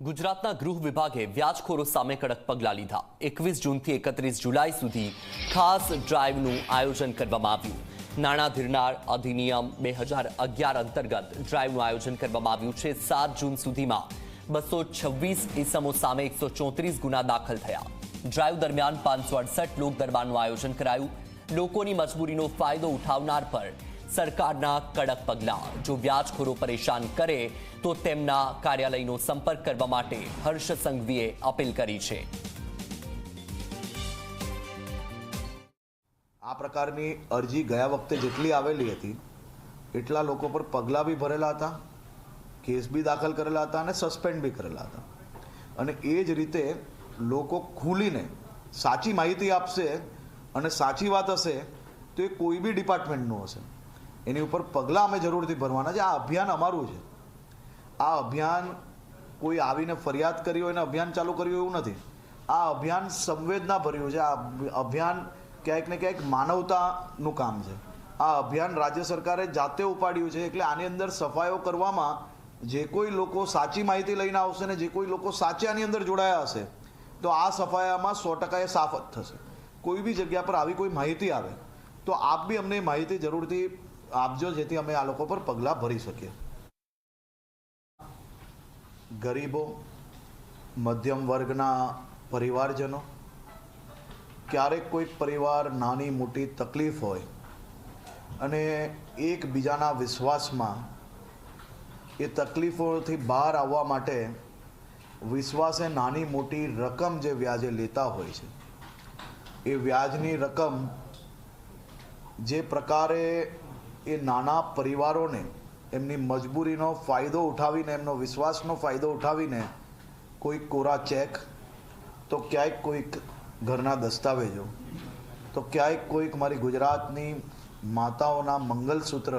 ગુજરાતના ગૃહ વિભાગે વ્યાજખોરો સામે કડક પગલાં લીધા। 21 જૂનથી 31 જુલાઈ સુધી ખાસ ડ્રાઈવનું આયોજન કરવામાં આવ્યું। નાણાં ધીરનાર અધિનિયમ 2011 અંતર્ગત ડ્રાઈવનું આયોજન કરવામાં આવ્યું છે। 7 જૂન સુધીમાં 226 ઇસમો સામે 134 ગુના દાખલ થયા। ડ્રાઈવ દરમિયાન 568 લોક દરબારનું આયોજન કરાયું। લોકોની મજબૂરીનો ફાયદો ઉઠાવનાર પર સરકારના કડક પગલાં। જો વ્યાજખોરો પરેશાન કરે તો તેમના કાર્યાલયનો સંપર્ક કરવા માટે હર્ષ સંઘવીએ અપીલ કરી છે। આ પ્રકારની અરજી ગયા વખતે જેટલી આવેલી હતી એટલા લોકો પર પગલાં બી ભરેલા હતા, કેસ બી દાખલ કરેલા હતા અને સસ્પેન્ડ બી કરેલા હતા। અને એ જ રીતે લોકો ખુલીને સાચી માહિતી આપશે અને સાચી વાત હશે તો એ કોઈ બી ડિપાર્ટમેન્ટનું હશે એની ઉપર પગલાં અમે જરૂરથી ભરવાના છે। આ અભિયાન અમારું છે। આ અભિયાન કોઈ આવીને ફરિયાદ કરી હોય અને અભિયાન ચાલુ કર્યું એવું નથી। આ અભિયાન સંવેદના ભર્યું છે। આ અભિયાન ક્યાંક ને ક્યાંક માનવતાનું કામ છે। આ અભિયાન રાજ્ય સરકારે જાતે ઉપાડ્યું છે। એટલે આની અંદર સફાઈઓ કરવામાં જે કોઈ લોકો સાચી માહિતી લઈને આવશે ને જે કોઈ લોકો સાચે આની અંદર જોડાયા હશે તો આ સફાયામાં 100% એ સાફ જ થશે। કોઈ બી જગ્યા પર આવી કોઈ માહિતી આવે તો આપ બી અમને માહિતી જરૂરથી આપજો જેથી અમે આ લોકો પર પગલાં ભરી શકીએ। ગરીબો, મધ્યમ વર્ગના પરિવારજનો, ક્યારેક કોઈક પરિવાર નાની મોટી તકલીફ હોય અને એકબીજાના વિશ્વાસમાં એ તકલીફોથી બહાર આવવા માટે વિશ્વાસે નાની મોટી રકમ જે વ્યાજે લેતા હોય છે એ વ્યાજની રકમ જે પ્રકારે એ નાના પરિવારોને એમની મજબૂરીનો ફાયદો ઉઠાવીને એમનો વિશ્વાસનો ફાયદો ઉઠાવીને કોઈક કોરા ચેક તો ક્યાંક કોઈક ઘરના દસ્તાવેજો તો ક્યાંક કોઈક મારી ગુજરાતની માતાઓના મંગલસૂત્ર